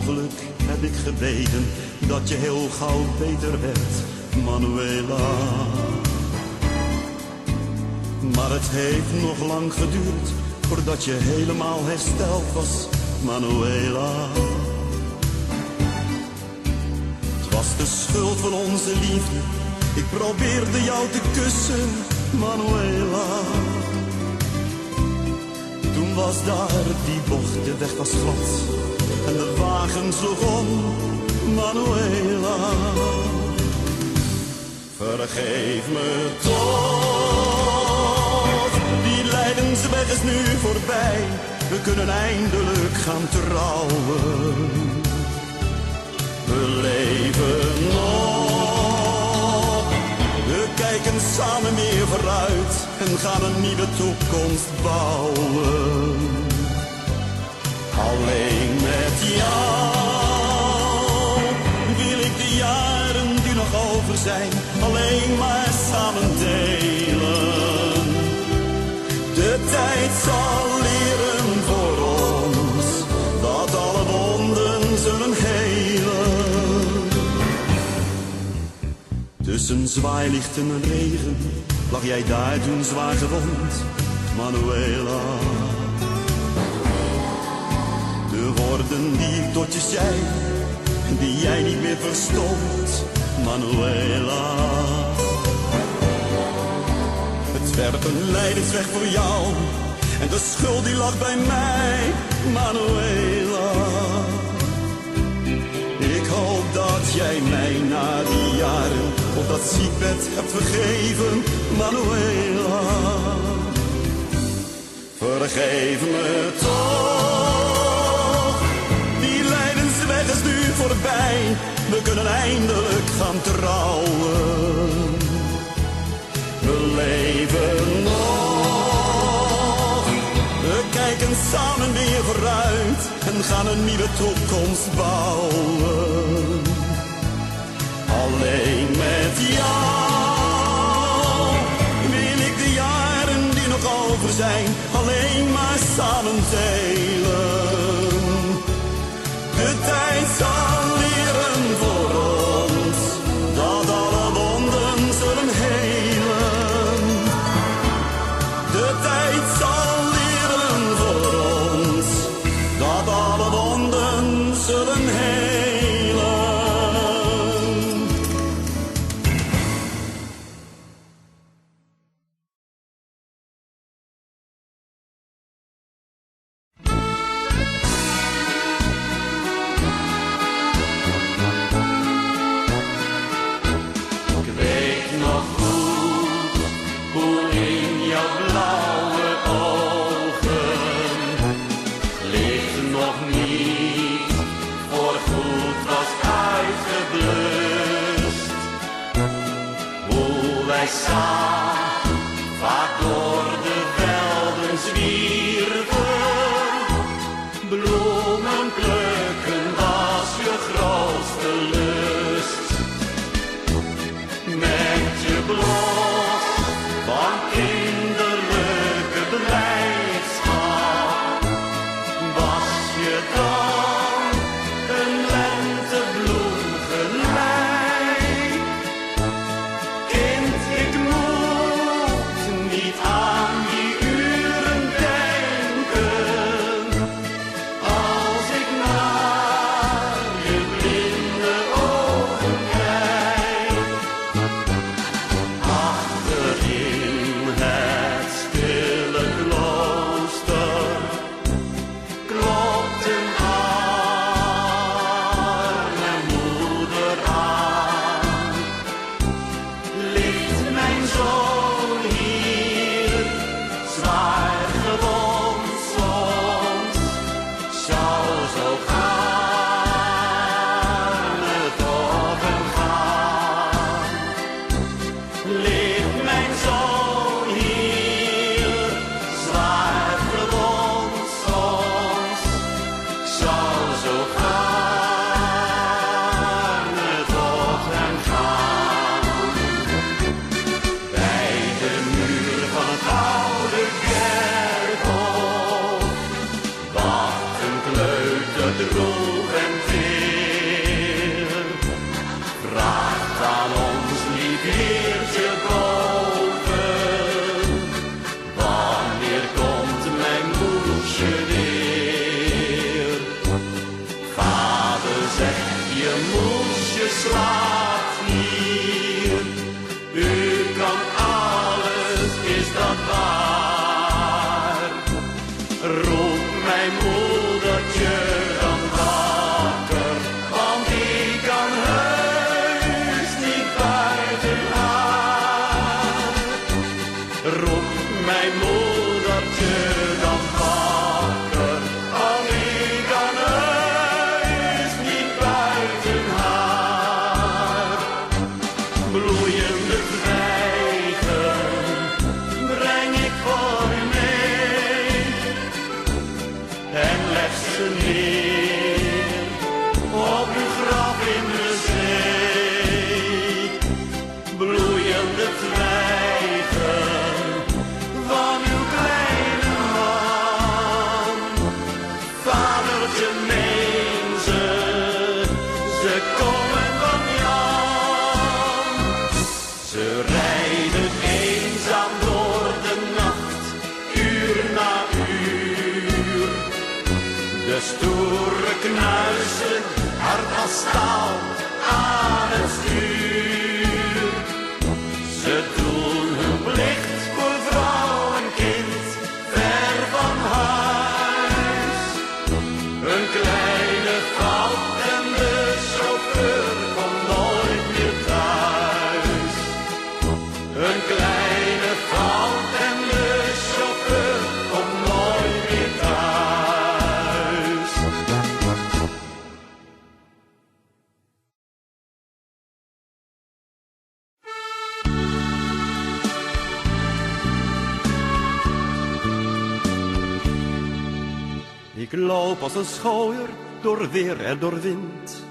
mogelijk heb ik gebeden dat je heel gauw beter werd, Manuela. Maar het heeft nog lang geduurd voordat je helemaal hersteld was, Manuela. Het was de schuld van onze liefde, ik probeerde jou te kussen, Manuela. Toen was daar die bocht, de weg was glad en de wagen sloeg om, Manuela. Vergeef me toch, die lijdensweg is nu voorbij. We kunnen eindelijk gaan trouwen. We leven nog, we kijken samen weer vooruit en gaan een nieuwe toekomst bouwen. Alleen met jou wil ik de jaren die nog over zijn alleen maar samen delen. De tijd zal leren voor ons dat alle wonden zullen helen. Tussen zwaailichten en regen lag jij daar toen zwaar gewond, Manuela. De woorden die ik tot je zei, die jij niet meer verstond, Manuela. Het werd een lijdensweg voor jou en de schuld die lag bij mij, Manuela. Ik hoop dat jij mij na die jaren op dat ziekbed hebt vergeven, Manuela. Vergeef me toch, die lijdensweg is nu voorbij. We kunnen eindelijk gaan trouwen. We leven nog, we kijken samen weer vooruit en gaan een nieuwe toekomst bouwen. Alleen met jou wil ik de jaren die nog over zijn alleen maar samen delen. De tijd zal leren voor ons dat alle wonden zullen helen. De tijd zal leren voor ons dat alle wonden zullen helen. je moesje slaapt hier. U kan alles, is dat waar? Roep mijn moedertje dan wakker, want ik kan heus niet buiten haar. Roep mijn moedertje dan wakker, want ik kan heus niet buiten haar. Bloeiende twijgen breng ik voor u mee en leg ze neer op uw graf in de zee. Bloeiende twijgen van uw kleine man, vadertje meen ze komen van Jan. Ze rijden eenzaam door de nacht, uur na uur. De stoere knuisen, hard als staal, aan het stuur. Ze doen hun plicht voor vrouw en kind, ver van huis. Een kleine fout en de chauffeur komt nooit meer thuis. Een kleine fout en de chauffeur komt nooit meer thuis. Ik loop als een schooier door weer en door wind,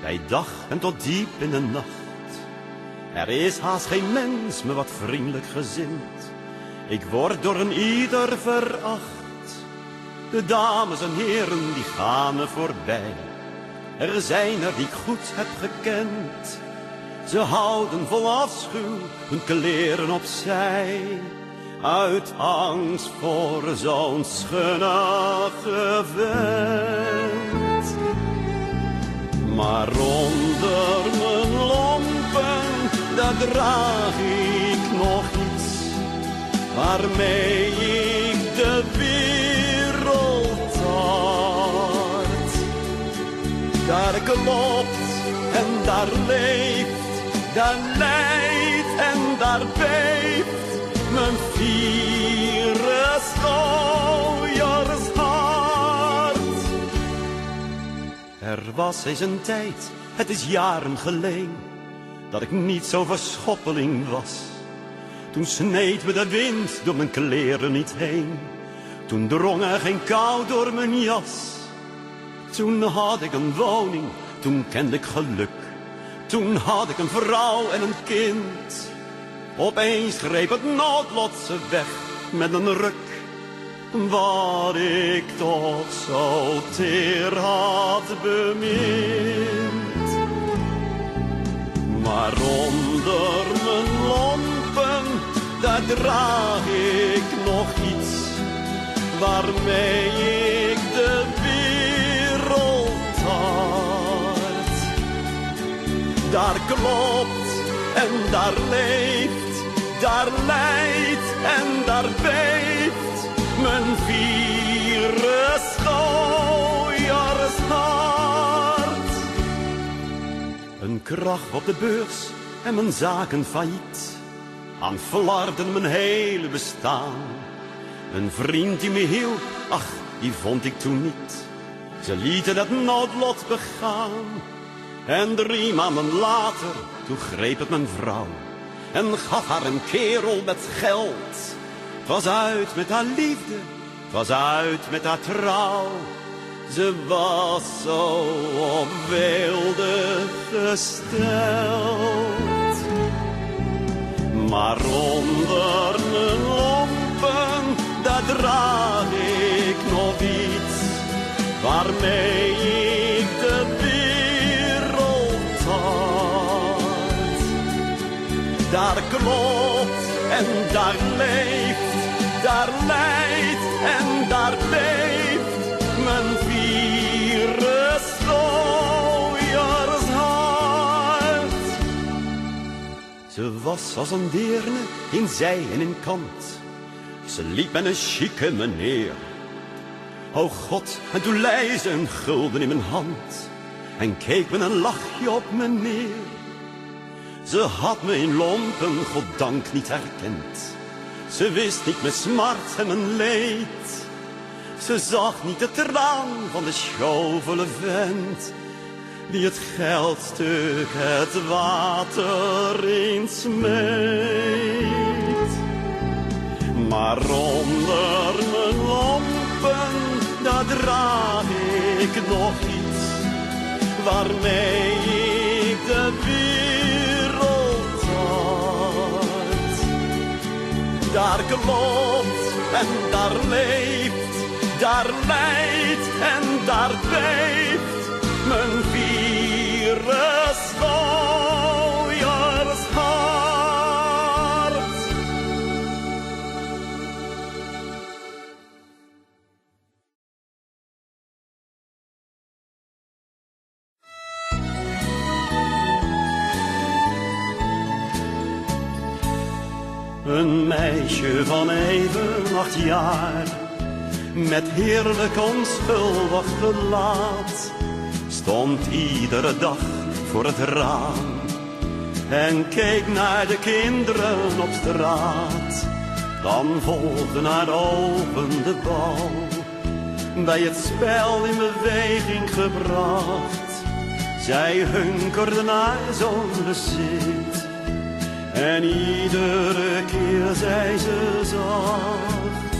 bij dag en tot diep in de nacht. Er is haast geen mens me wat vriendelijk gezind. Ik word door een ieder veracht. De dames en heren die gaan me voorbij. Er zijn er die ik goed heb gekend. Ze houden vol afschuw hun kleren opzij, uit angst voor zo'n schunnige vent. Maar onder mijn lompen, daar draag ik nog iets waarmee ik de wereld tart. Daar klopt en daar leeft, daar lijdt en daar beeft mijn vieren schooiershart. Er was eens een tijd, het is jaren geleden, dat ik niet zo verschoppeling was. Toen sneed me de wind door mijn kleren niet heen. Toen drong er geen kou door mijn jas. Toen had ik een woning, toen kende ik geluk. Toen had ik een vrouw en een kind. Opeens greep het noodlot ze weg met een ruk, wat ik toch zo teer had bemind. Maar onder mijn lompen, daar draag ik nog iets waarmee ik de wereld tart. Daar klopt en daar leeft, daar lijdt en daar beeft mijn vieren schooiershart. Een krach op de beurs en mijn zaken failliet, aan flarden mijn hele bestaan. Een vriend die me hielp, ach, die vond ik toen niet. Ze lieten het noodlot begaan. En 3 maanden later, toen greep het mijn vrouw en gaf haar een kerel met geld. Het was uit met haar liefde, het was uit met haar trouw. Ze was zo op weelde gesteld. Maar onder mijn lompen, daar draag ik nog iets waarmee ik de wereld tart. Daar klopt en daar leeft, daar lijdt en daar beeft mijn vieren schooiershart. was als een deerne in zij en in kant. Ze liep met een chique meneer. O God, en toen lei ze een gulden in mijn hand en keek met een lachje op me neer. Ze had me in lompen, goddank, niet herkend. Ze wist niet mijn smart en mijn leed. Ze zag niet de traan van de schovele vent die het geldstuk het water insmeet. Maar onder mijn lompen, daar draag ik nog iets waarmee ik de wereld had. Daar klopt en daar leeft, daar lijdt en daar beeft mijn vierenschooiershart. Een meisje van even 8 jaar, met heerlijk onschuldig gelaat, stond iedere dag voor het raam en keek naar de kinderen op straat. Dan volgden haar ogen de bal, bij het spel in beweging gebracht. Zij hunkerde naar zo'n bezit en iedere keer zei ze zacht: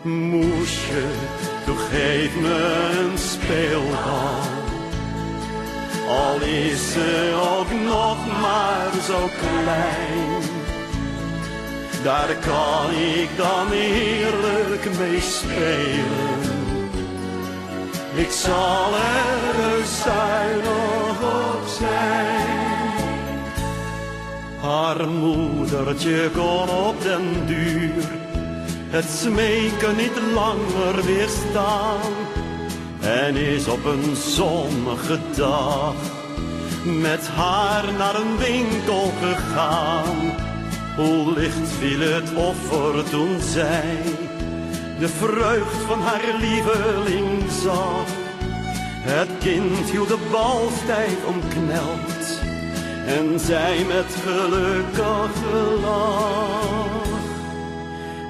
moesje, toe geef me een speelbal. Al is ze ook nog maar zo klein, daar kan ik dan heerlijk mee spelen. Ik zal er heus zuinig op zijn. Haar moedertje kon op den duur het smeken niet langer weerstaan en is op een zonnige dag met haar naar een winkel gegaan. Hoe licht viel het offer toen zij de vreugd van haar lieveling zag. Het kind hield de bal stijf omkneld en zij met gelukkige lach: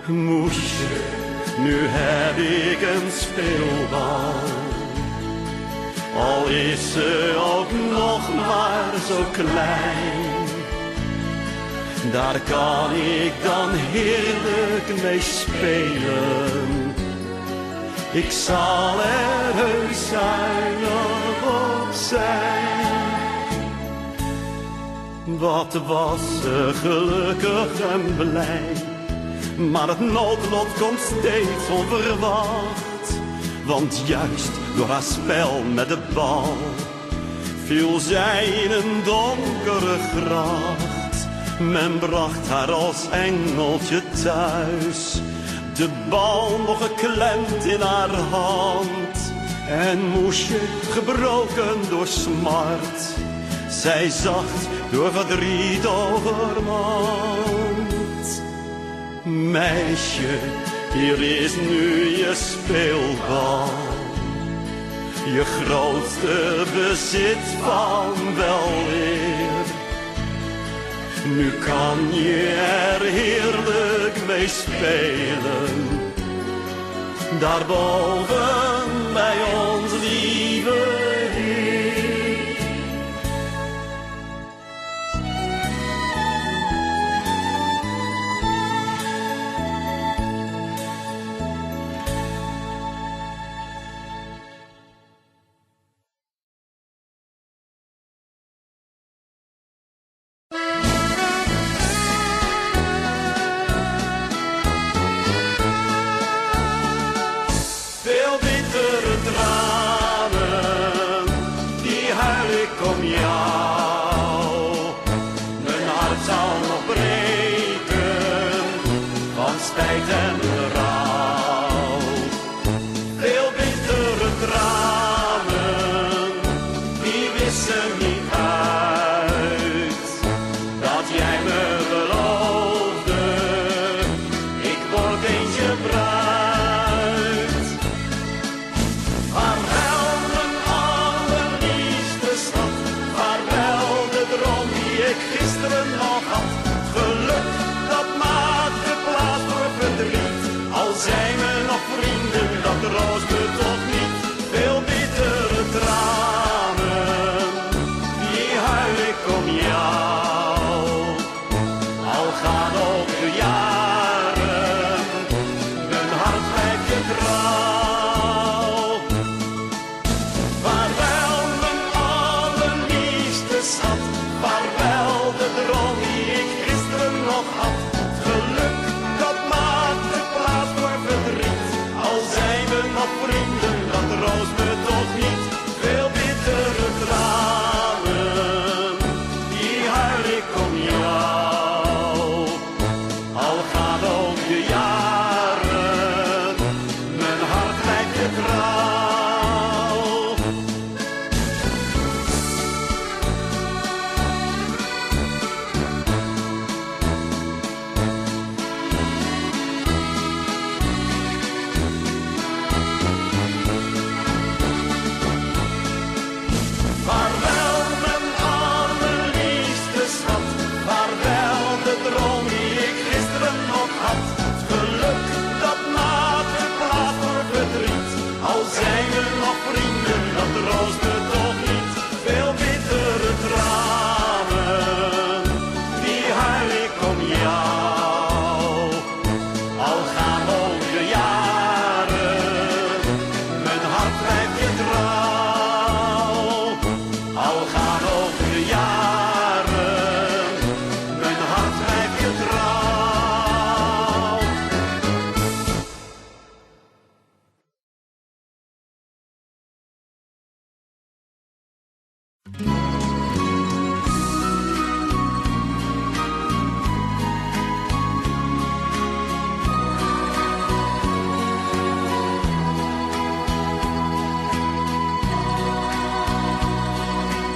moesje, nu heb ik een speelbal. Al is ze ook nog maar zo klein, daar kan ik dan heerlijk mee spelen. Ik zal er heus zuinig op zijn. Wat was ze gelukkig en blij, maar het noodlot komt steeds onverwacht. Want juist door haar spel met de bal viel zij in een donkere gracht. Men bracht haar als engeltje thuis, de bal nog geklemd in haar hand. En moesje gebroken door smart, zij zacht door verdriet overmand. Meisje, hier is nu je speelbal, je grootste bezit van weleer. Nu kan je er heerlijk mee spelen, daarboven bij ons lieve Heer. spijt en berouw. Veel bittere tranen, die wissen niet uit dat jij die ik gisteren nog had. Het geluk dat maakte plaats voor verdriet. Al zijn we nog vrienden, dat troost me toch niet. Veel bittere tranen, die huil ik om jou. Al gaan ook de jaren, mijn hart blijft je trouw. Vaarwel mijn allerliefste schat, vaarwel de droom die ik gisteren nog had. Het geluk dat maakte plaats voor verdriet. Al zijn we nog vrienden, dat troost me toch niet. Veel bittere tranen, die huil ik om jou. Al gaan ook de jaren, mijn hart blijft je trouw. Vaarwel mijn allerliefste schat, vaarwel de droom die ik gisteren nog had. Het geluk dat maakte plaats voor verdriet. Al zijn we nog vrienden, dat troost me toch niet. Veel bittere tranen, die huil ik om jou. Al gaan ook de jaren, mijn hart blijft je trouw. Al gaan ook de jaren, mijn hart blijft je trouw.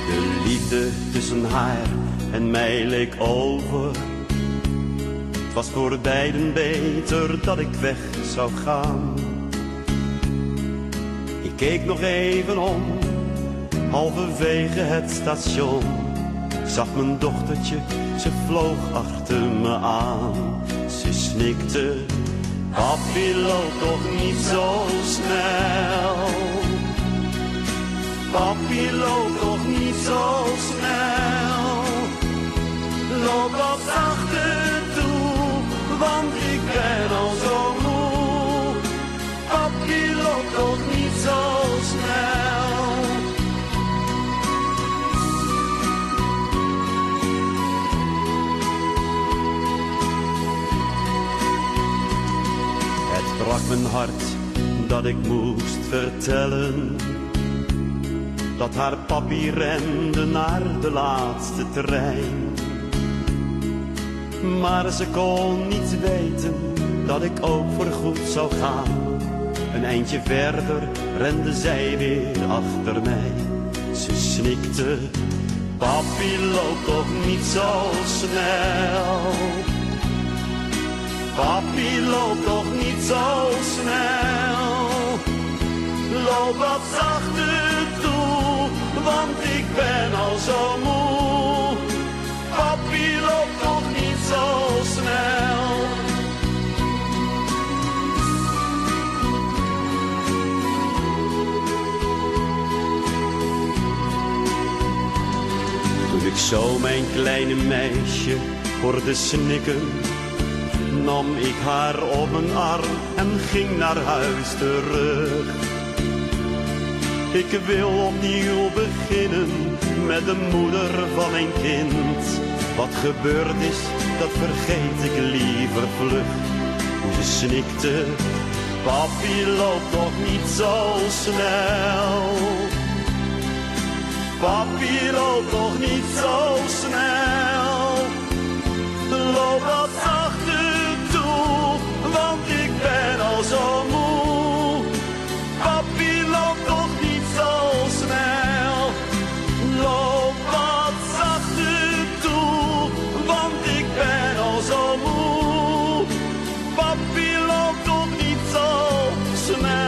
De liefde tussen haar en mij leek over. Het was voor beiden beter dat ik weg zou gaan. Ik keek nog even om, halverwege het station. Zag mijn dochtertje, ze vloog achter me aan. Ze snikte, papi loop toch niet zo snel. Papi, loop toch niet zo snel. Loop wat zachter toe, want ik ben al zo moe. Papi, loop toch niet zo snel. Het brak mijn hart dat ik moest vertellen dat haar papi rende naar de laatste trein. Maar ze kon niet weten dat ik ook voorgoed zou gaan. Een eindje verder rende zij weer achter mij. Ze snikte, papi loop toch niet zo snel. Papi loop toch niet zo snel. Loop wat zachter toe, want ik ben al zo moe. Papi, loop toch niet zo snel. Toen ik zo mijn kleine meisje hoorde snikken, nam ik haar op mijn arm en ging naar huis terug. Ik wil opnieuw beginnen met de moeder van mijn kind. Wat gebeurd is, dat vergeet ik liever vlug. Hoe ze snikte, papi loop toch niet zo snel. Papi loop toch niet zo snel. Loop wat zachter toe, want ik ben al zo moe. Papi loop toch niet zo snel. Loop wat zachter toe, want ik ben al zo moe. Papi loop toch niet zo snel.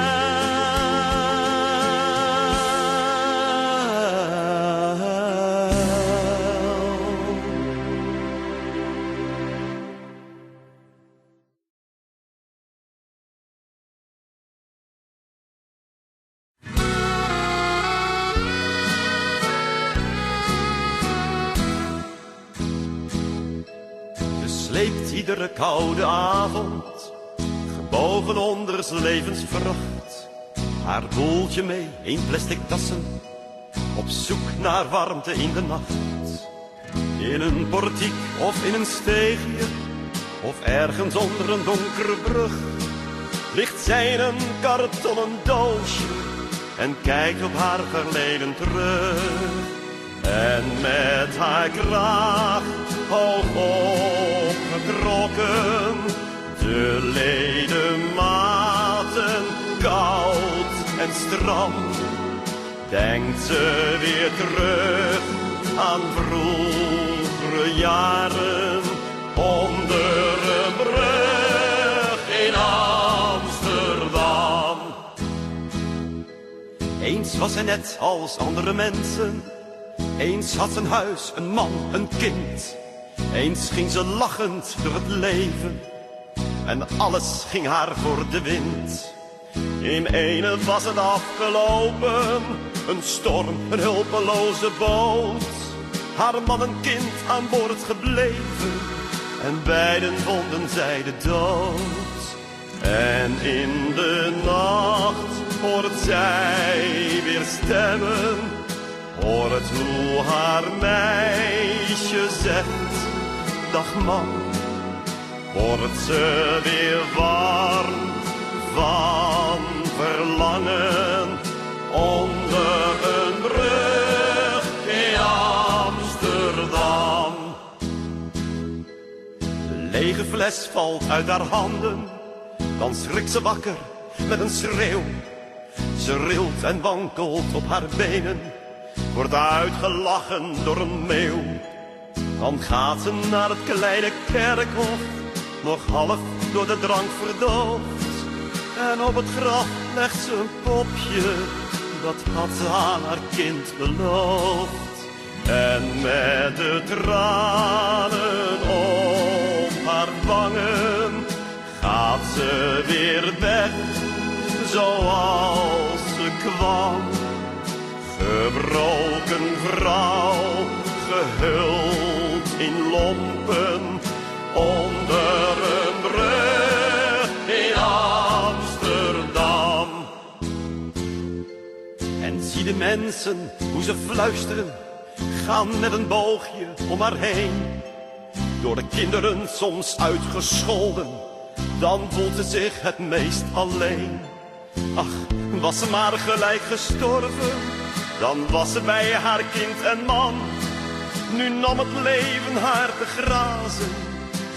sleept iedere koude avond, gebogen onder 's levens vracht, haar boeltje mee in plastic tassen, op zoek naar warmte in de nacht. In een portiek of in een steegje, of ergens onder een donkere brug, ligt zij in een kartonnen doosje en kijkt op haar verleden terug. En met haar kraag hoog opgetrokken, de ledematen koud en stram, denkt ze weer terug aan vroegere jaren onder een brug in Amsterdam. Eens was hij net als andere mensen, eens had ze een huis, een man, een kind. Eens ging ze lachend door het leven en alles ging haar voor de wind. In ene was het afgelopen, een storm, een hulpeloze boot. Haar man en kind aan boord gebleven en beiden vonden zij de dood. En in de nacht hoort zij weer stemmen, hoort hoe haar meisje zegt, dag man. Hoort ze weer warm van verlangen onder een brug in Amsterdam. De lege fles valt uit haar handen, dan schrikt ze wakker met een schreeuw. Ze rilt en wankelt op haar benen, wordt uitgelachen door een meeuw. Dan gaat ze naar het kleine kerkhof, nog half door de drank verdoofd. En op het graf legt ze een popje, dat had ze aan haar kind beloofd. En met de tranen op haar wangen gaat ze weer weg, zoals ze kwam. Gebroken vrouw, gehuld in lompen, onder een brug in Amsterdam. En zie de mensen, hoe ze fluisteren, gaan met een boogje om haar heen. Door de kinderen soms uitgescholden, dan voelt ze zich het meest alleen. Ach, was ze maar gelijk gestorven, dan was ze bij haar kind en man. Nu nam het leven haar te grazen,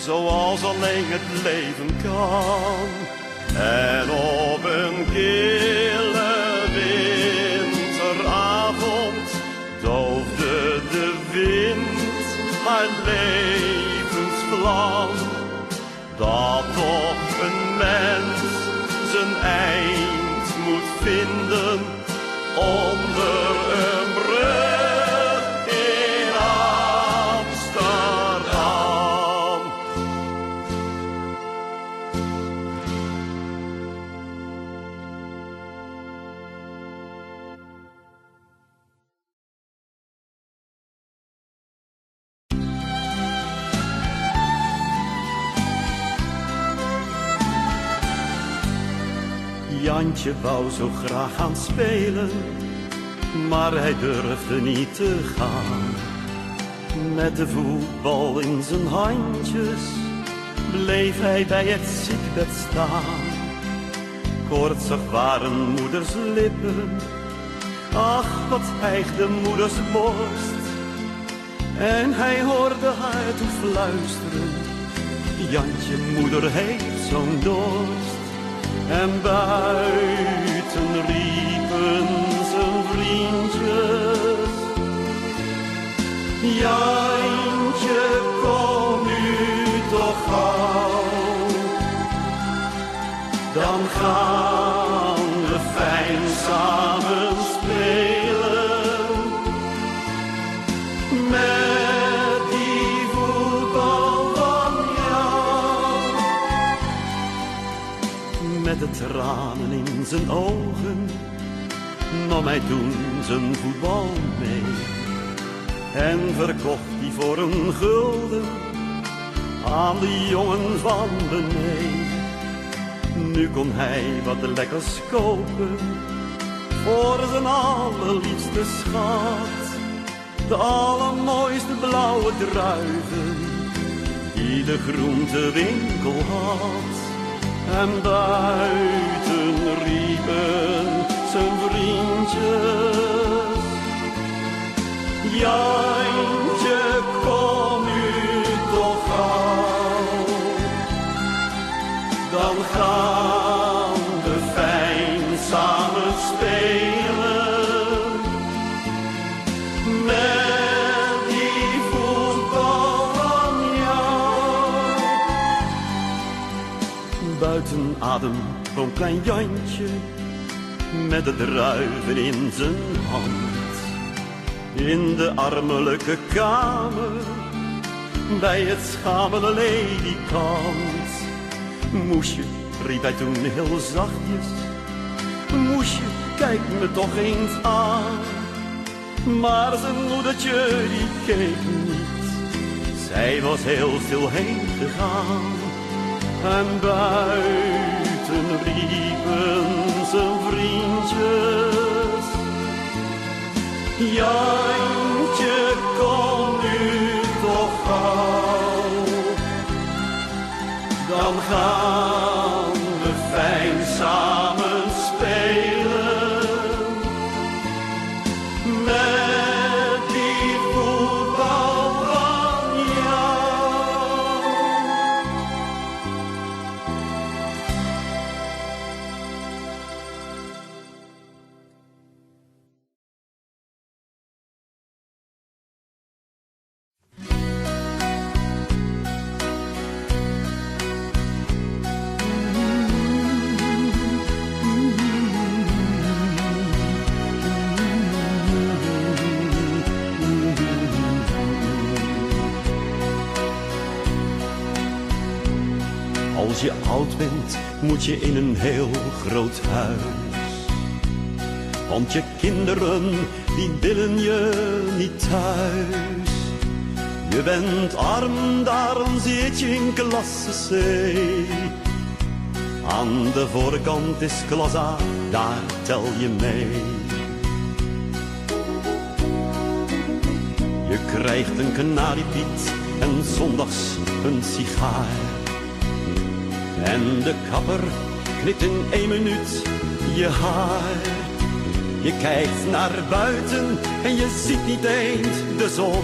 zoals alleen het leven kan. En op een kille winteravond doofde de wind haar levensvlam. Dat toch een mens zijn eind moet vinden onder een brug in Amsterdam. Jantje wou zo graag gaan spelen, maar hij durfde niet te gaan. Met de voetbal in zijn handjes bleef hij bij het ziekbed staan. Koortsig waren moeders lippen, ach wat hijgde moeders borst. En hij hoorde haar toe fluisteren, Jantje, moeder heeft zo'n dorst. En buiten riepen zijn vriendjes, Jantje, kom nu toch gauw. Dan gaan we fijn samen spelen met die voetbal van jou. Met de tranen in zijn ogen nam hij toen zijn voetbal mee en verkocht die voor een gulden aan de jongen van beneden. Nu kon hij wat lekkers kopen voor zijn allerliefste schat. De allermooiste blauwe druiven die de groentewinkel had. En buiten riepen zijn vriendjes: Jantje, kom nu toch gauw. Dan gaan we fijn samen spelen met die voetbal van jou. Buiten adem kwam klein Jantje met de druiven in zijn hand. In de armelijke kamer bij het schamele ledikant. Moesje, riep hij toen heel zachtjes, moesje, kijk me toch eens aan. Maar zijn moedertje die keek niet, zij was heel stil heen gegaan. En buiten riepen zijn vriendjes: Jantje, kom nu toch gauw. Dan gaan we fijn samen spelen met die voetbal van jou. Als je oud bent, moet je in een heel groot huis. Want je kinderen, die willen je niet thuis. Je bent arm, daarom zit je in klasse C. Aan de voorkant is klas A, daar tel je mee. Je krijgt een kanariepiet en zondags een sigaar. En de kapper knipt in 1 minuut je haar. Je kijkt naar buiten en je ziet niet eens de zon.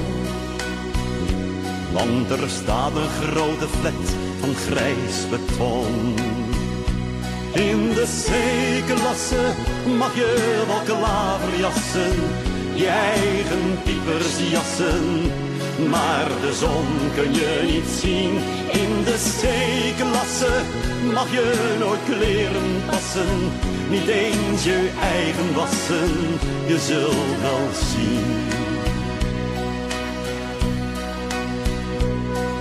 Want er staat een grote flat van grijs beton. In de C-klasse mag je wel klaverjassen, je eigen piepers jassen. Maar de zon kun je niet zien. In de C-klasse mag je nooit kleren passen, niet eens je eigen wassen, je zult wel zien.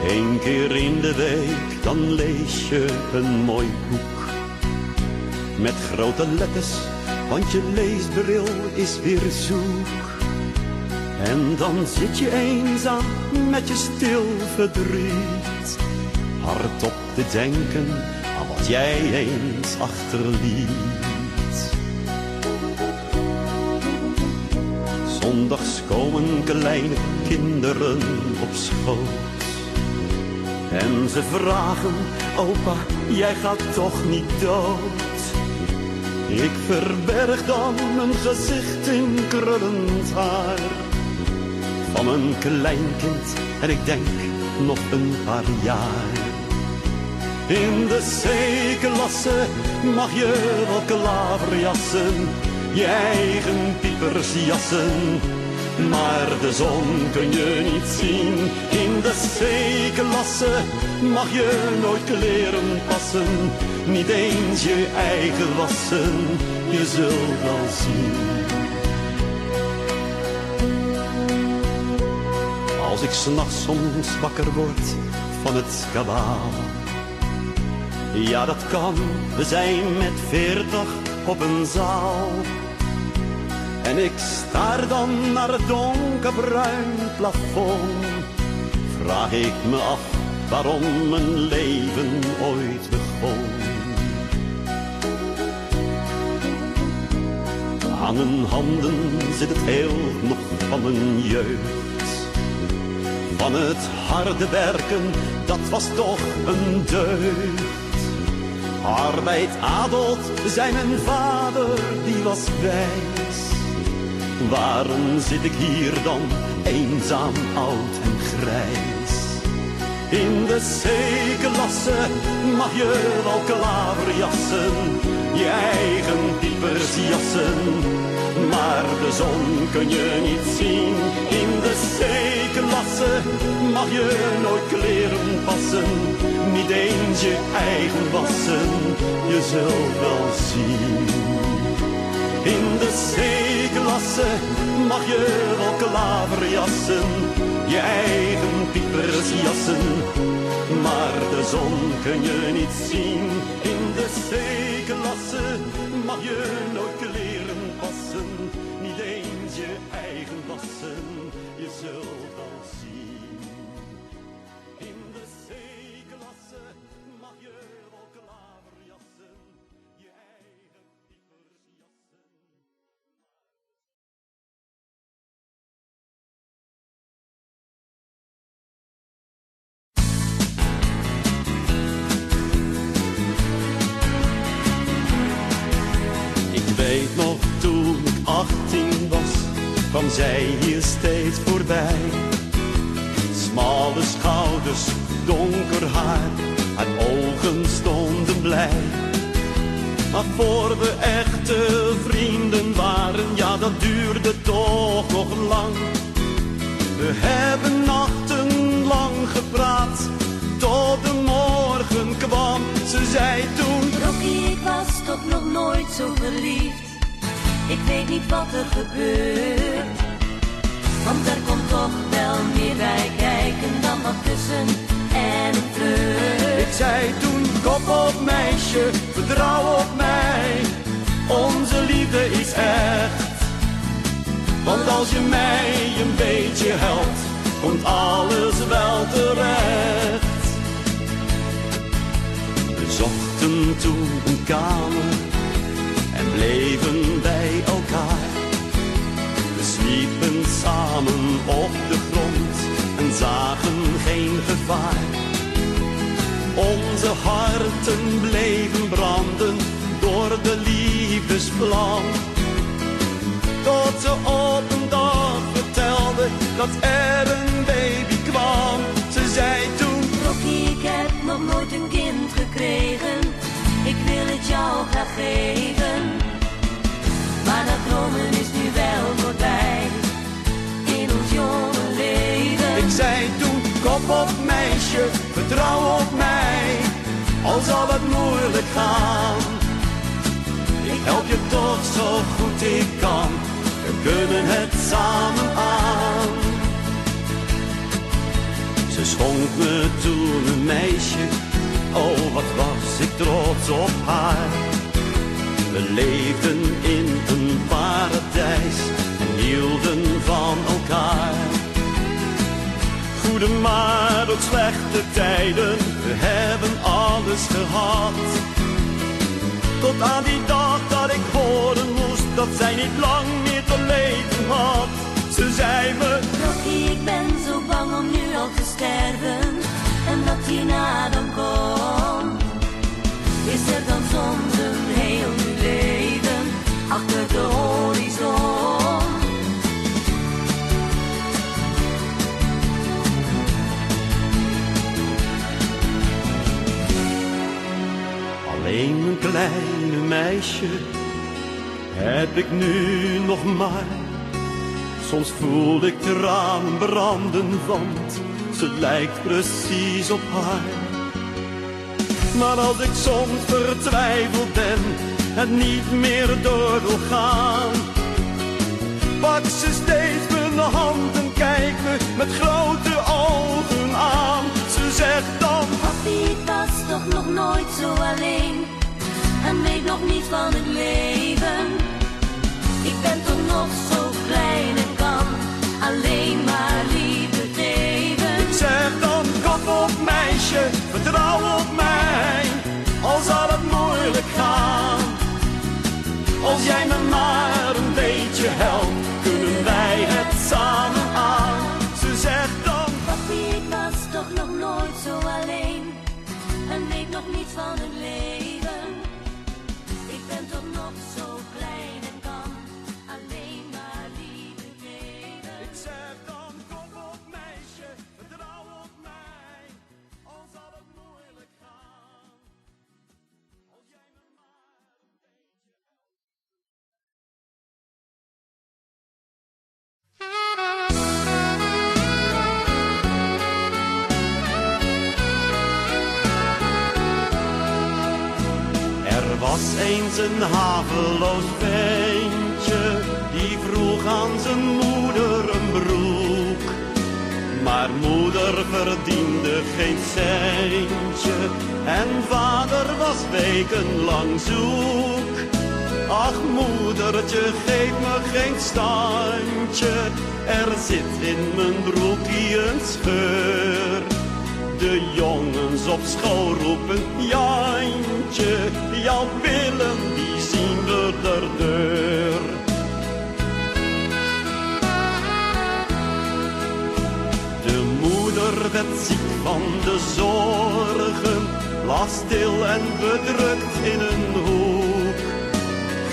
1 keer in de week, dan lees je een mooi boek. Met grote letters, want je leesbril is weer zoek. En dan zit je eenzaam met je stil verdriet, hardop te denken aan wat jij eens achterliet. Zondags komen kleine kinderen op schoot. En ze vragen: opa, jij gaat toch niet dood? Ik verberg dan mijn gezicht in krullend haar van een kleinkind en ik denk nog een paar jaar. In de C-klasse mag je wel klaverjassen, je eigen piepers jassen. Maar de zon kun je niet zien. In de C-klasse mag je nooit kleren passen, niet eens je eigen wassen, je zult wel zien. Als ik 's nachts soms wakker word van het kabaal, ja dat kan, we zijn met 40 op een zaal. En ik staar dan naar het donkerbruin plafond, vraag ik me af waarom mijn leven ooit begon. Aan mijn handen zit het heel nog van mijn jeugd. Van het harde werken, dat was toch een deugd. Arbeid adelt, zei mijn vader, die was wijs. Waarom zit ik hier dan, eenzaam, oud en grijs? In de C-klasse mag je wel klaverjassen, je eigen piepers jassen, maar de zon kun je niet zien. In de C-klasse mag je nooit kleren passen, niet eens je eigen wassen, je zult wel zien. In de C-klasse mag je wel klaverjassen, je eigen piepers jassen, maar de zon kun je niet zien. In de C-klasse mag je nooit kleren passen, niet eens je eigen wassen, je zult wel zien. In de C-klasse mag je wel klaverjassen, je eigen piepers jassen. Ik weet nog toen ik 18 was, kwam zij hier steeds voorbij. Smalle schouders, donker haar, haar ogen stonden blij. Maar voor we echte vrienden waren, ja dat duurde toch nog lang. We hebben nachtenlang gepraat, tot de morgen kwam. Ze zei toen: Rocky, ik was toch nog nooit zo verliefd. Ik weet niet wat er gebeurt, want er komt toch wel meer bij kijken dan wat kussen en een flirt. Ik zei toen: kop op meisje, vertrouw op mij, onze liefde is echt. Want als je mij een beetje helpt, komt alles wel terecht. We zochten toen een kamer en bleven bij elkaar. We sliepen samen op de grond en zagen geen gevaar. Onze harten bleven branden door de liefdesvlam. Tot ze op een dag vertelde dat er een baby kwam. Ze zei toen: Rocky, ik heb nog nooit een kind gekregen. Ik wil het jou graag geven, maar dat dromen is nu wel voorbij in ons jonge leven. Ik zei toen: kop op meisje, vertrouw op mij, al zal het moeilijk gaan. Ik help je toch zo goed ik kan, we kunnen het samen aan. Ze schonk me toen een meisje, oh wat was ik trots op haar. We leefden in een paradijs en hielden van elkaar. Goede maar ook slechte tijden, we hebben alles gehad. Tot aan die dag dat ik horen moest dat zij niet lang meer te leven had. Ze zei me: Rocky, ik ben zo bang om nu al te sterven en dat hierna dan komt. Is er dan soms een heel nieuw leven achter de horizon? Alleen een kleine meisje heb ik nu nog maar. Soms voel ik tranen branden, want ze lijkt precies op haar. Maar als ik soms vertwijfeld ben en niet meer door wil gaan, pak ze steeds mijn hand en kijkt me met grote ogen aan. Ze zegt dan: Papi, ik was toch nog nooit zo alleen en weet nog niet van het leven. Ik ben toch nog zo klein en kan alleen maar liefde geven. Ik zeg dan: kop op meisje, was eens een haveloos ventje, die vroeg aan zijn moeder een broek. Maar moeder verdiende geen centje en vader was wekenlang zoek. Ach moedertje, geef me geen standje, er zit in mijn broekie een scheur. De jongens op school roepen Jantje, jouw billen die zien we de deur. De moeder werd ziek van de zorgen, lag stil en bedrukt in een hoek.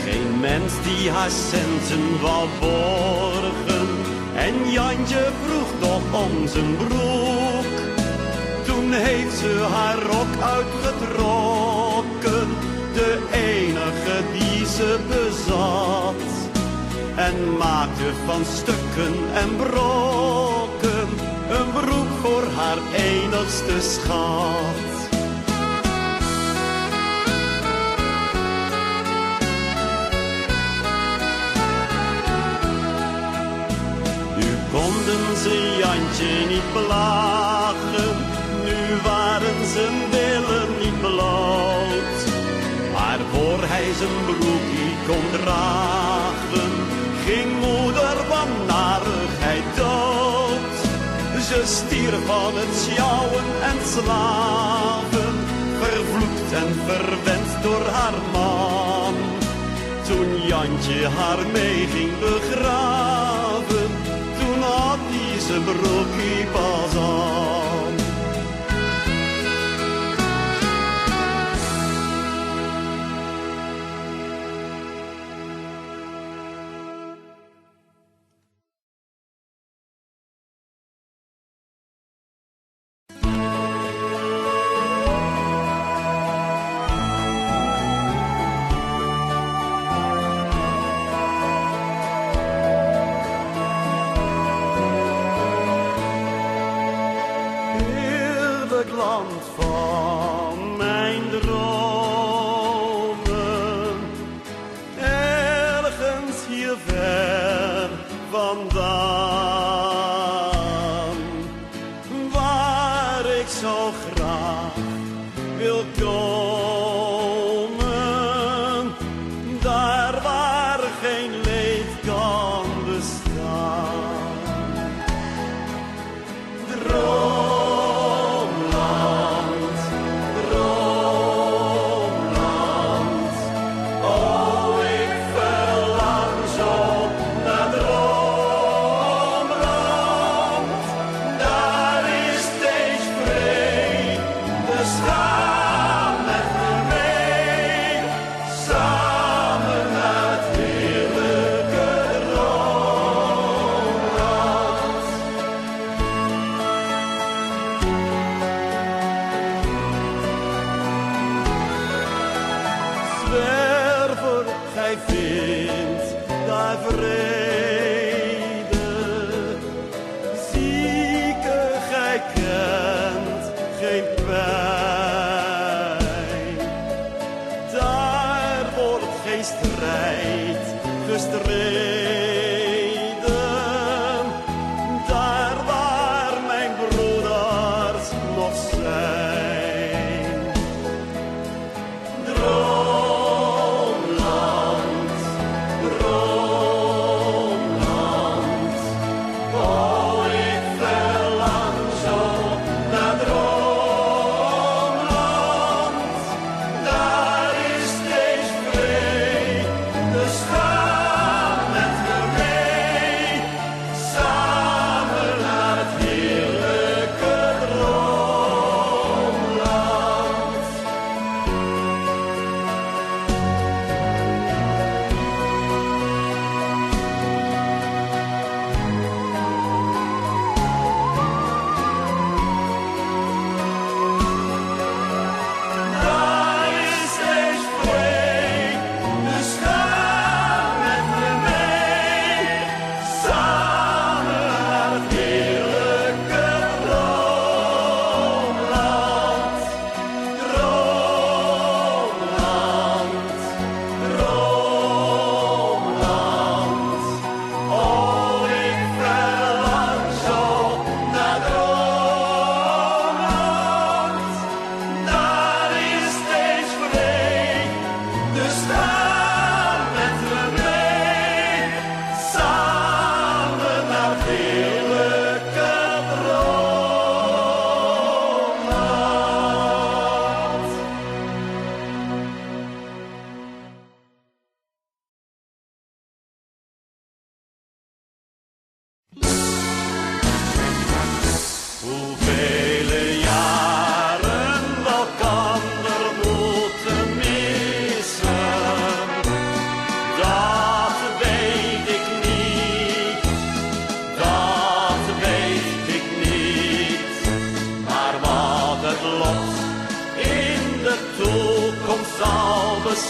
Geen mens die haar centen wou borgen en Jantje vroeg toch om zijn broek. Toen heeft ze haar rok uitgetrokken, de enige die ze bezat. En maakte van stukken en brokken een broek voor haar enigste schat. Nu konden ze Jantje niet plagen, nu waren zijn billen niet bloot. Maar voor hij zijn broekie kon dragen, ging moeder van narigheid dood. Ze stierf van het sjouwen en slaven, vervloekt en verwend door haar man. Toen Jantje haar mee ging begraven, toen had hij zijn broekie pas aan. Land van mijn dromen, ergens hier ver vandaan, waar ik zo graag wil komen, daar waar geen leed kan bestaan. Samen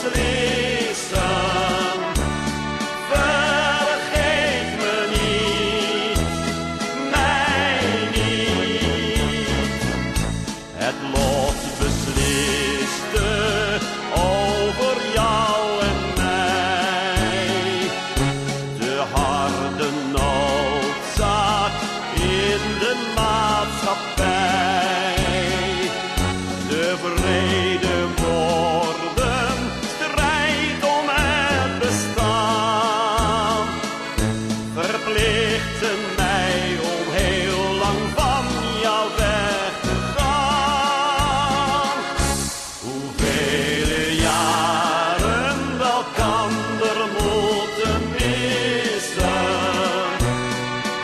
beslissen. Vergeet me niet, mij niet. Het lot besliste over jou en mij. De harde noodzaak in de maatschappij. De vrede woorden, strijd om het bestaan, verplichten mij om heel lang van jou weg te gaan. Hoeveel jaren we elkander moeten missen,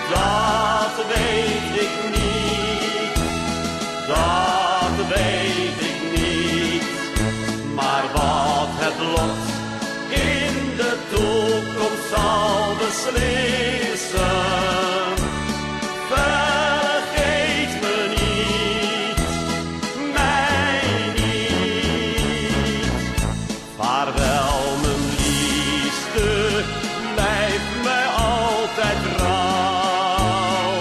dat weet ik niet, dat weet ik niet. Maar wat het lot in de toekomst zal beslissen, vergeet me niet, mij niet. Vaarwel mijn liefste, blijf mij altijd trouw.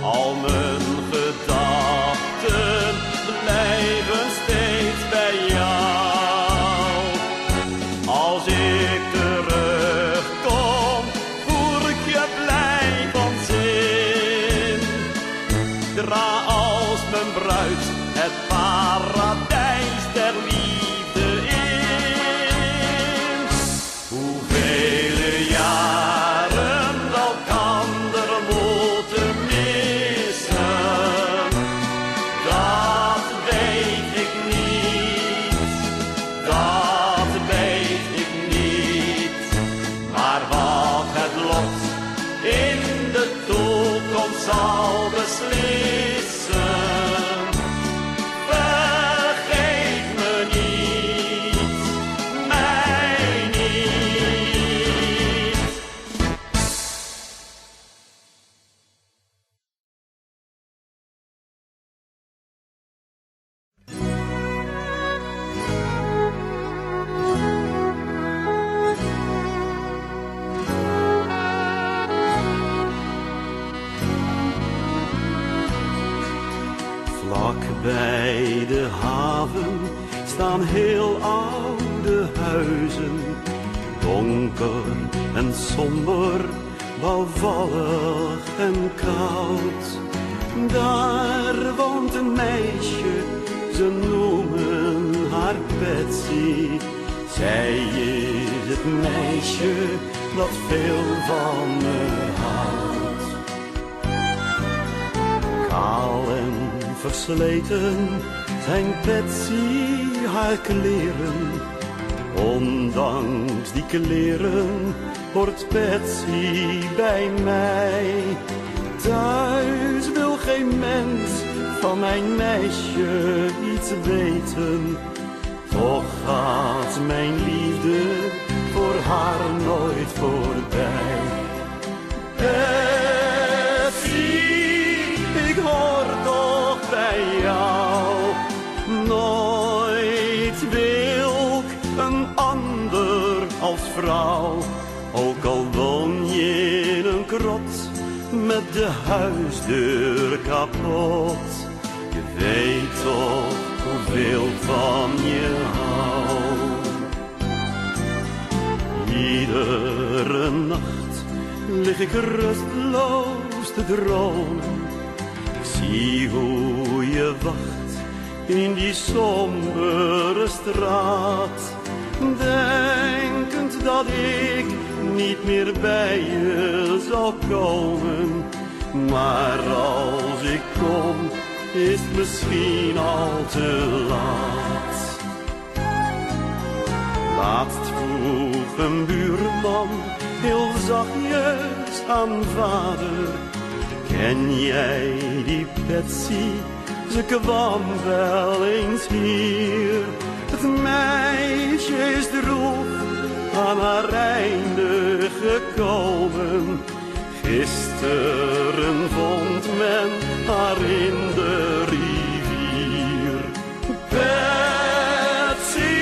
Al mijn gedachten blijven steeds bij jou. Als ik terugkom, voel ik je blij van zin. Dra als mijn bruid het paradijs der liefde in. Hoeveel jaren we elkander moeten missen, dat weet ik niet, dat weet ik niet. Maar wat het lot in de toekomst zal beslissen, vergeet me niet, mij niet. Vlak bij de haven staan heel oude huizen, donker en somber, bouwvallig en koud. Daar woont een meisje, ze noemen haar Betsy. Zij is het meisje dat veel van me houdt. Kaal en versleten zijn Betsy haar kleren. Ondanks die kleren hoort Betsy bij mij. Thuis wil geen mens van mijn meisje iets weten. Toch gaat mijn liefde voor haar nooit voorbij. Betsy, ik hoor toch bij jou. Nooit wil ik een ander als vrouw. Ook al woon je in een krot met de huisdeur kapot. Je weet toch hoeveel van je hou. Iedere nacht lig ik rustloos te dromen. Ik zie hoe je wacht in die sombere straat. Denkend dat ik niet meer bij je zal komen. Maar als ik kom, is het misschien al te laat. Laatst vroeg een buurman heel zachtjes aan vader: ken jij die Betsy? Ze kwam wel eens hier. Het meisje is droef aan haar einde gekomen. Gisteren vond men haar in de rivier. Betsy,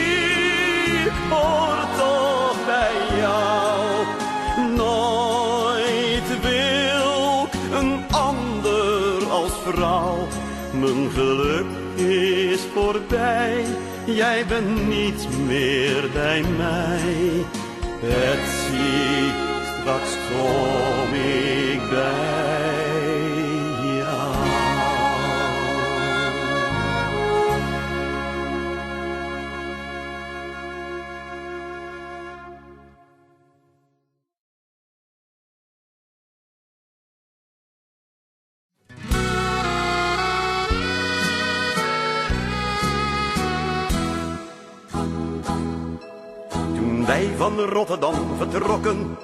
als vrouw. Mijn geluk is voorbij, jij bent niet meer bij mij. Betsy, straks kom ik bij jou. Toen wij van Rotterdam vertrokken,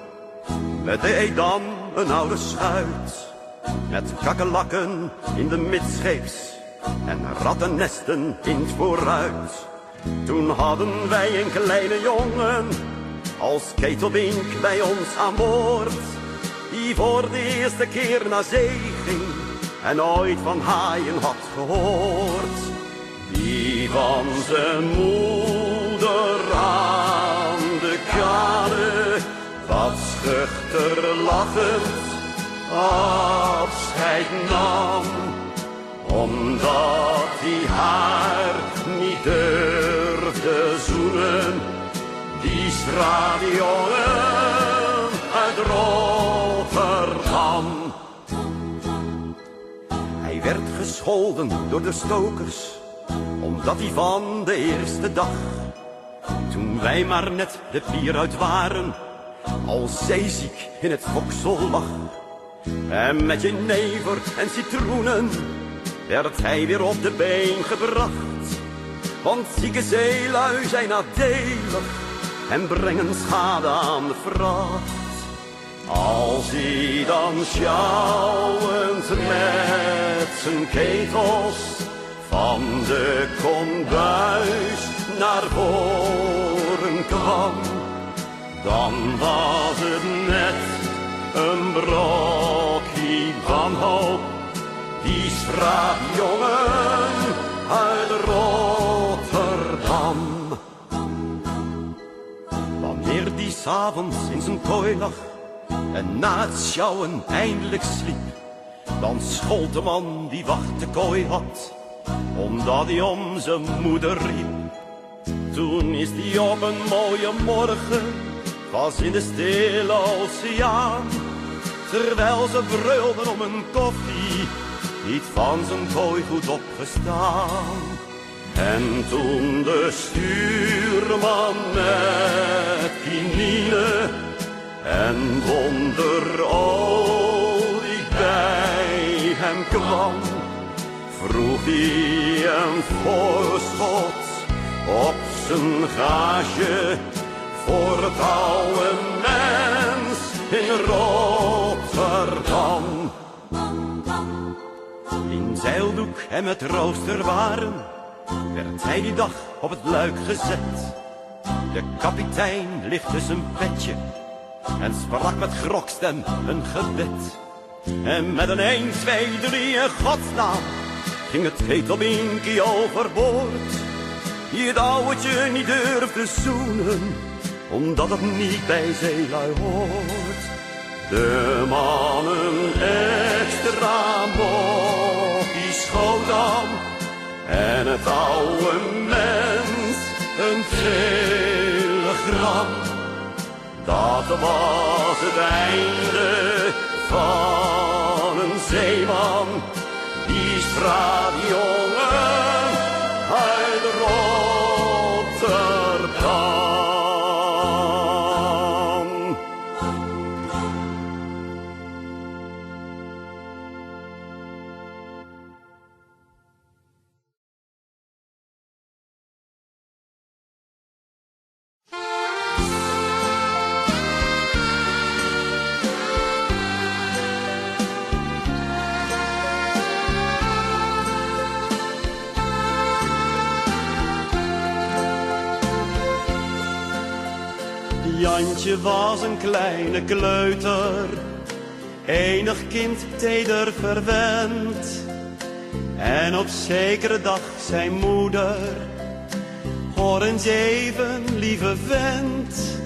met de Edam een oude schuit, met kakkerlakken in de midscheeps en rattennesten in het vooruit. Toen hadden wij een kleine jongen als ketelbink bij ons aan boord, die voor de eerste keer naar zee ging en nooit van haaien had gehoord. Die van zijn moeder aan de kade wat schuchter lachend afscheid nam, omdat hij haar niet durfde zoenen, die straatjongen uit Rotterdam. Hij werd gescholden door de stokers, omdat hij van de eerste dag, toen wij maar net de pier uit waren, al zeeziek in het foksel lag. En met jenever en citroenen werd hij weer op de been gebracht, want zieke zeelui zijn nadelig en brengen schade aan de vracht. Als hij dan sjouwend met zijn ketels van de kombuis naar voren kwam, dan was het net een brokje wanhoop, die straatjongen uit Rotterdam. Wanneer die 's avonds in zijn kooi lag en na het sjouwen eindelijk sliep, dan schold de man die wacht de kooi had, omdat hij om zijn moeder riep. Toen is hij op een mooie morgen vast in de stille oceaan, terwijl ze brulden om een koffie, niet van zijn kooi goed opgestaan. En toen de stuurman met kinine en wonderolie bij hem kwam, vroeg hij een voorschot op zijn gage voor het oude mens in Rotterdam. In zeildoek en met roosterwaren werd hij die dag op het luik gezet. De kapitein lichtte zijn petje en sprak met grokstem een gebed. En met een 1, 2, 3 en godsnaam ging het ketelbinkie overboord, die het ouwtje niet durfde zoenen, omdat het niet bij zeelui hoort. De mannen extra mokkie schoot en het oude mens een telegram. Dat was het einde van een zeeman, die straatjongen uit Rotterdam. Jantje was een kleine kleuter, enig kind teder verwend. En op zekere dag zijn moeder: hoor eens even, lieve vent,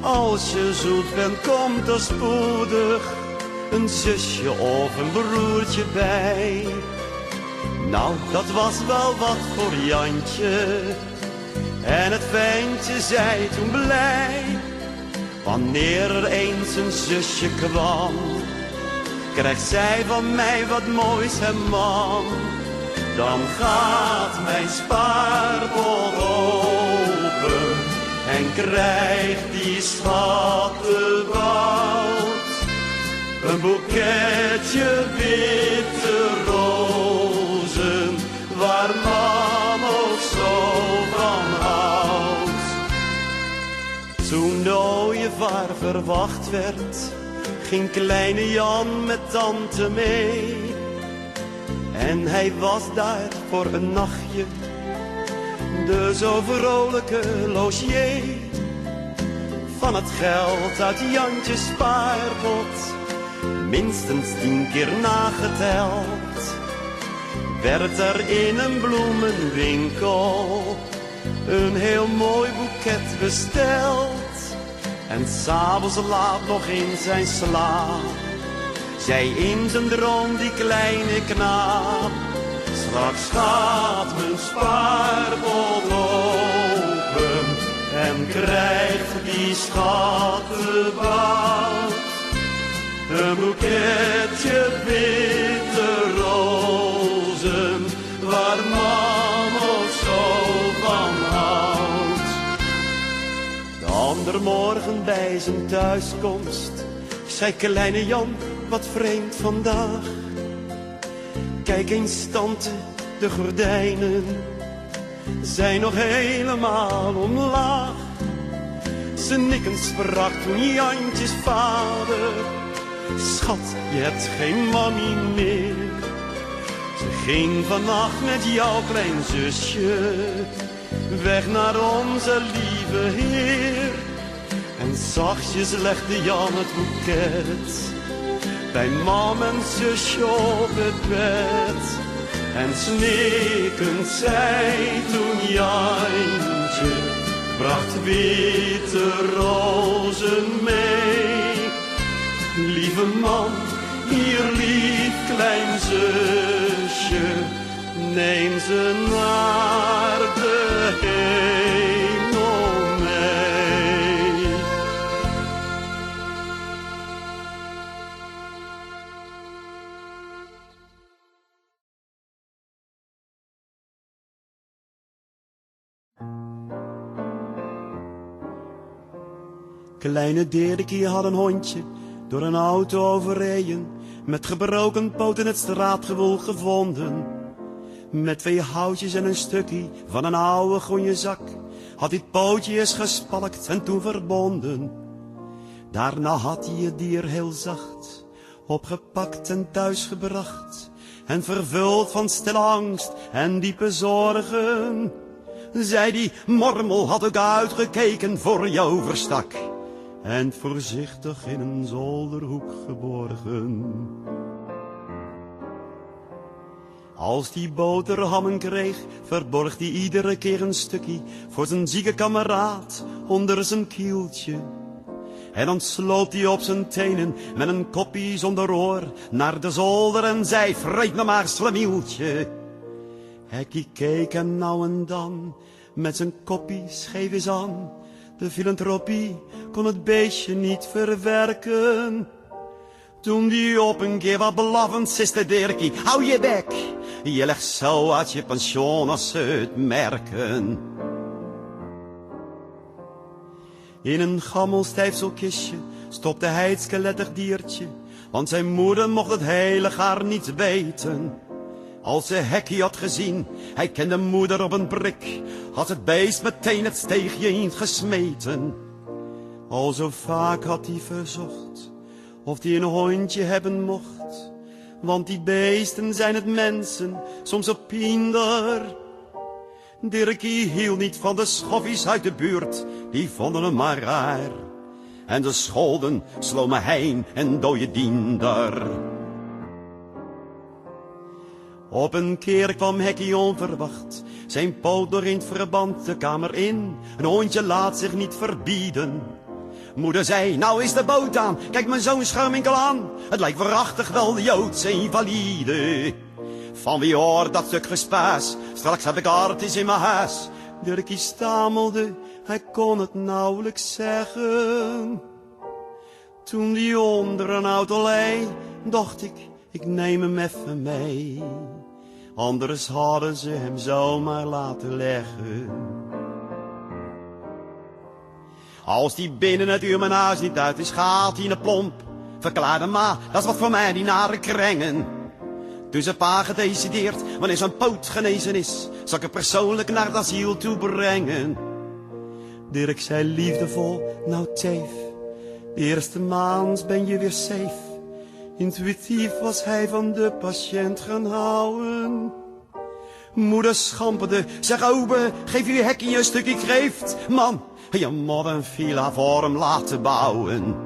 als je zoet bent, kom dan spoedig een zusje of een broertje bij. Nou, dat was wel wat voor Jantje. En het ventje zei toen blij, wanneer er eens een zusje kwam, krijgt zij van mij wat moois en man. Dan gaat mijn spaarpot open en krijgt die schattenwoud een boeketje witte rozen, waar mam ook zo van houdt. Toen de ooievaar verwacht werd, ging kleine Jan met tante mee. En hij was daar voor een nachtje, de zo vrolijke logier. Van het geld uit Jantjes spaarpot, minstens 10 keer nageteld, werd er in een bloemenwinkel een heel mooi boeket besteld. En 's avonds laat nog in zijn slaap zei in zijn droom die kleine knaap, straks gaat mijn spaarpot open en krijgt die schattenwoud een boeketje witte rozen, waar mam ook zo van houdt. De andere morgen bij zijn thuiskomst zei kleine Jan, wat vreemd vandaag. Kijk eens tante, de gordijnen zijn nog helemaal omlaag. Ze nikkend sprak toen Jantjes vader, schat, je hebt geen mammy meer. Ze ging vannacht met jouw klein zusje weg naar onze lieve Heer. En zachtjes legde Jan het boeket bij mam en zusje op het bed. En snikkend zei toen Jantje, bracht witte rozen mee. Lieve man, hier lief klein zusje, neem ze naar de hemel mee. Kleine Dirkie had een hondje, door een auto overreden, met gebroken poot in het straatgewoel gevonden. Met 2 houtjes en een stukje van een oude groene zak had hij het pootje eens gespalkt en toen verbonden. Daarna had hij het dier heel zacht opgepakt en thuisgebracht, en vervuld van stille angst en diepe zorgen, zei die mormel had ook uitgekeken voor jou verstak en voorzichtig in een zolderhoek geborgen. Als die boterhammen kreeg, verborg hij iedere keer een stukje voor zijn zieke kameraad onder zijn kieltje. En dan sloop hij op zijn tenen met een koppie zonder oor naar de zolder en zei, vreet me maar slemieltje. Hekkie keek hem nou en dan met zijn koppie scheef eens aan. De filantropie kon het beestje niet verwerken. Toen die op een keer wat blaffend siste Dirkie, hou je bek, je legt zo uit je pensioen als ze het merken. In een gammel stijfselkistje stopte hij het skelettig diertje, want zijn moeder mocht het hele gaar niet weten. Als ze Hekkie had gezien, hij kende moeder op een brik, had het beest meteen het steegje ingesmeten. Al zo vaak had hij verzocht of hij een hondje hebben mocht, want die beesten zijn het mensen soms op hinder. Dirkie hield niet van de schoffies uit de buurt, die vonden hem maar raar. En de scholden slome hein en dode diender. Op een keer kwam Hekkie onverwacht, zijn poot door in het verband de kamer in. Een hondje laat zich niet verbieden. Moeder zei, nou is de boot aan, kijk mijn zoon schuimwinkel aan. Het lijkt waarachtig wel de Joodse invalide. Van wie hoort dat stuk gespuis, straks heb ik artis in mijn huis. Dirkie stamelde, hij kon het nauwelijks zeggen. Toen die onder een auto lei, dacht ik neem hem even mee. Anders hadden ze hem zomaar laten leggen. Als die binnen het uur mijn huis niet uit is, gaat hij in de plomp. Verklaarde ma, dat is wat voor mij die nare krengen. Toen zijn pa gedecideerd, wanneer zijn poot genezen is, zal ik hem persoonlijk naar het asiel toe brengen. Dirk zei liefdevol, nou teef, de eerste maand ben je weer safe. Intuïtief was hij van de patiënt gaan houden. Moeder schamperde, zeg obe, geef je hekkie een stukje kreeft. Man, je moet een villa voor hem laten bouwen.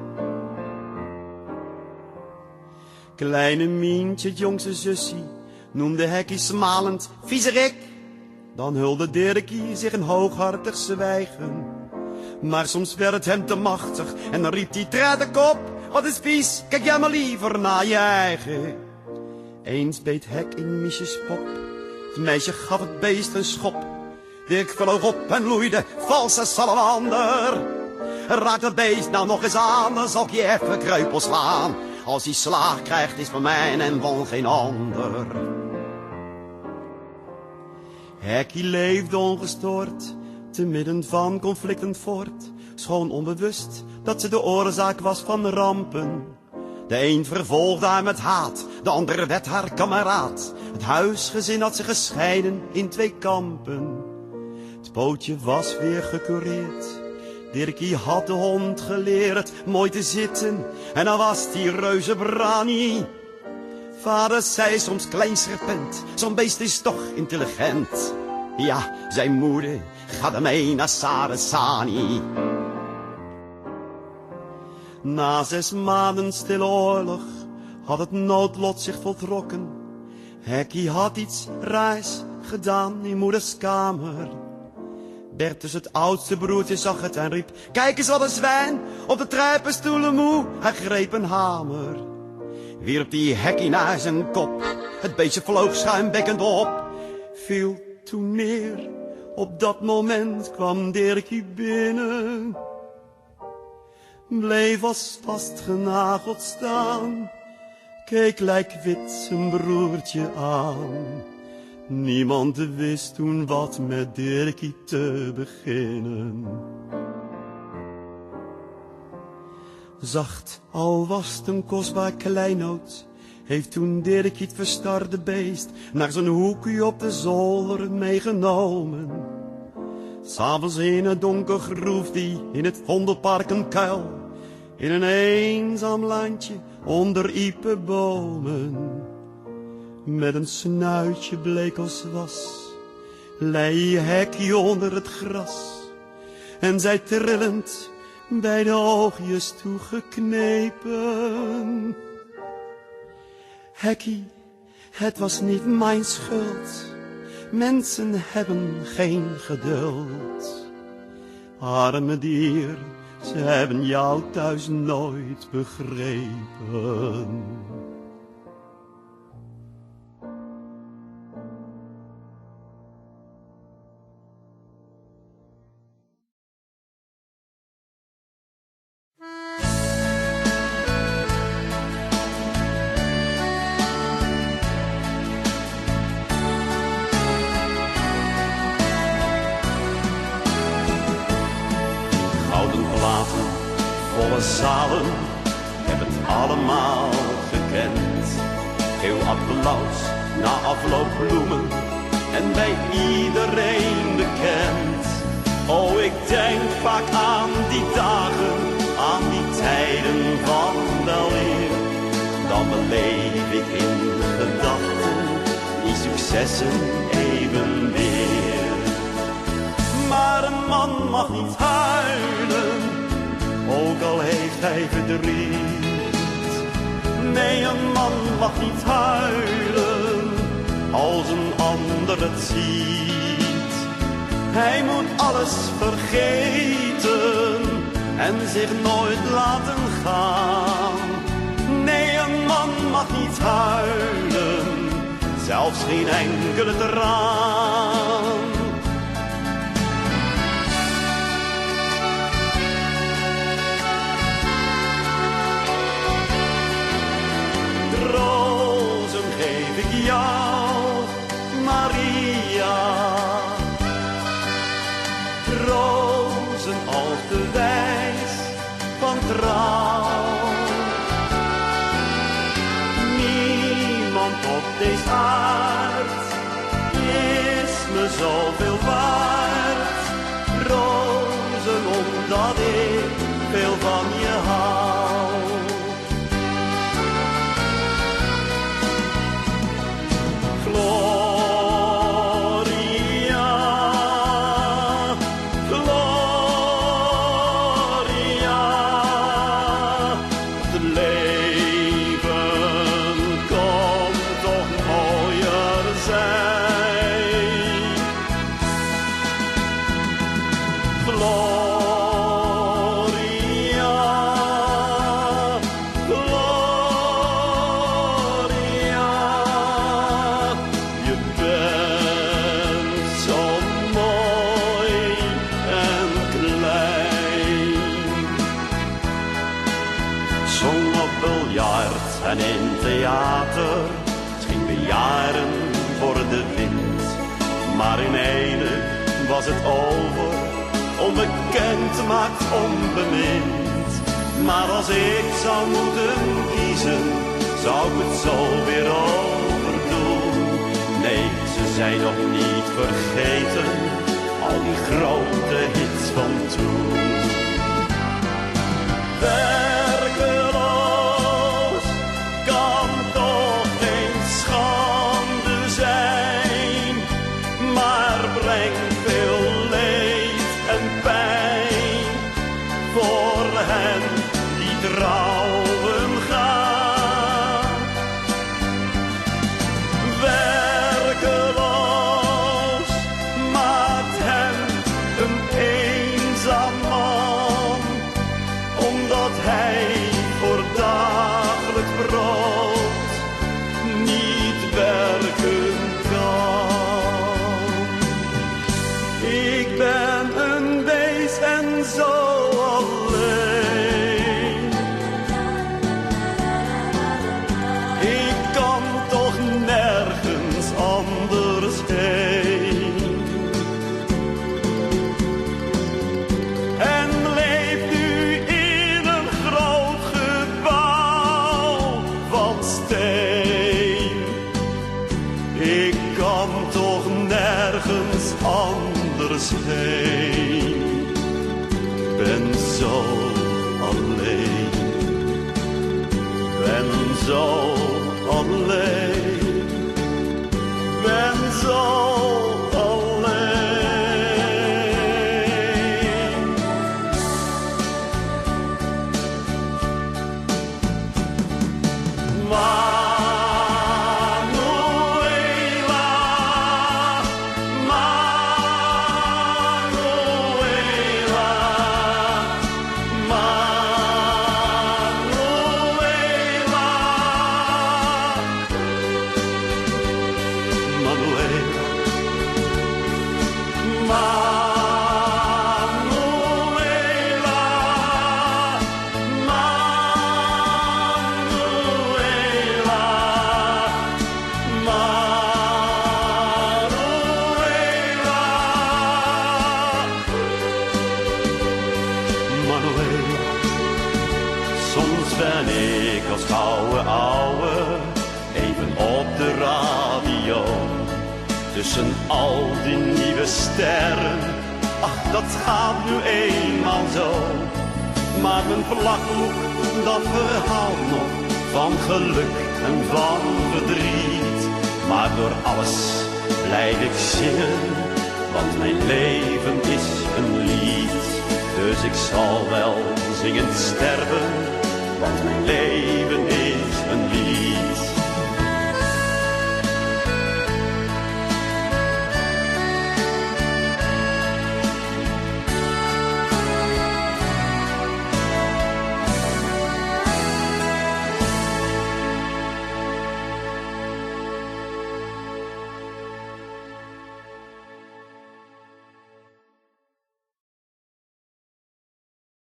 Kleine Mientje, het jongste zussie, noemde hekkie smalend viezerik. Dan hulde Dirkie zich een hooghartig zwijgen. Maar soms werd het hem te machtig en dan riep hij, tred de kop, wat is vies, kijk jij maar liever naar je eigen. Eens beet hek in Miesjes pop, het meisje gaf het beest een schop. Dirk vloog op en loeide, valse salamander. Raak dat beest nou nog eens aan, dan zal ik je even kreupel slaan. Als hij slaag krijgt is van mij en van geen ander. Hekkie leefde ongestoord, te midden van conflicten voort. Schoon onbewust dat ze de oorzaak was van rampen. De een vervolgde haar met haat, de andere werd haar kameraad. Het huisgezin had zich gescheiden in 2 kampen. Het pootje was weer gecureerd. Dirkie had de hond geleerd mooi te zitten en dan was die reuze brani. Vader zei soms klein serpent, zo'n beest is toch intelligent. Ja, zijn moeder, ga ermee naar Sarasani. Na 6 maanden stille oorlog had het noodlot zich voltrokken. Hekkie had iets raars gedaan in moeders kamer. Bertus, het oudste broertje, zag het en riep, kijk eens wat een zwijn, op de trappenstoelen moe. Hij greep een hamer, wierp die hekkie naar zijn kop. Het beestje vloog schuimbekkend op, viel toen neer. Op dat moment kwam Dirkie binnen, bleef als vastgenageld staan, keek lijkwit zijn broertje aan. Niemand wist toen wat met Dirkie te beginnen. Zacht, al was het een kostbaar kleinood, heeft toen Dirkie het verstarde beest naar zijn hoekje op de zolder meegenomen. 'S'avonds in het donker groef die in het hondenpark een kuil, in een eenzaam landje onder iepenbomen. Met een snuitje bleek als was, lei hekkie onder het gras. En zij trillend bij de oogjes toegeknepen. Hekkie, het was niet mijn schuld, mensen hebben geen geduld. Arme dier, ze hebben jou thuis nooit begrepen. Volle zalen, heb het allemaal gekend. Heel applaus, na afloop bloemen en bij iedereen bekend. Oh, ik denk vaak aan die dagen, aan die tijden van weleer. Dan beleef ik in gedachten die successen even weer. Maar een man mag niet huilen, ook al heeft hij verdriet. Nee, een man mag niet huilen, als een ander het ziet. Hij moet alles vergeten en zich nooit laten gaan. Nee, een man mag niet huilen, zelfs geen enkele traan. Rozen geef ik jou, Maria. Rozen als bewijs van trouw. Niemand op deze aard is me zoveel waard. Rozen omdat ik veel van je hou. Gloria, Gloria, het leven kon toch mooier zijn. Gloria, Gloria, je bent zo mooi en klein. Zong op biljart en in theater, het ging weer jaren voor de wind. Maar in ene was het over, onbekend maakt onbemind. Maar als ik zou moeten kiezen, zou ik het zo weer overdoen. Nee, ze zijn nog niet vergeten, al die grote hits van toen. Werkeloos kan toch geen schande zijn, maar brengt veel leed en pijn voor hen die trouwen gaan. Werkeloos maakt hem een eenzaam man, omdat hij voor dagelijks brood niet werken kan. Ik ben een wees en zo alleen. Ik kan toch nergens anders heen. En leef nu in een groot gebouw van steen. Ik kan toch nergens anders heen. Ben zo alleen. Ben zo alleen. Ben zo alleen. Manuela, Manuela, Manuela, Soms ben ik als gouden ouwe even op de radio. Tussen al die nieuwe sterren, ach dat gaat nu eenmaal zo. Maar mijn plakboek, dat verhaalt nog van geluk en van verdriet. Maar door alles blijf ik zingen, want mijn leven is een lied. Dus ik zal wel zingend sterven, want mijn leven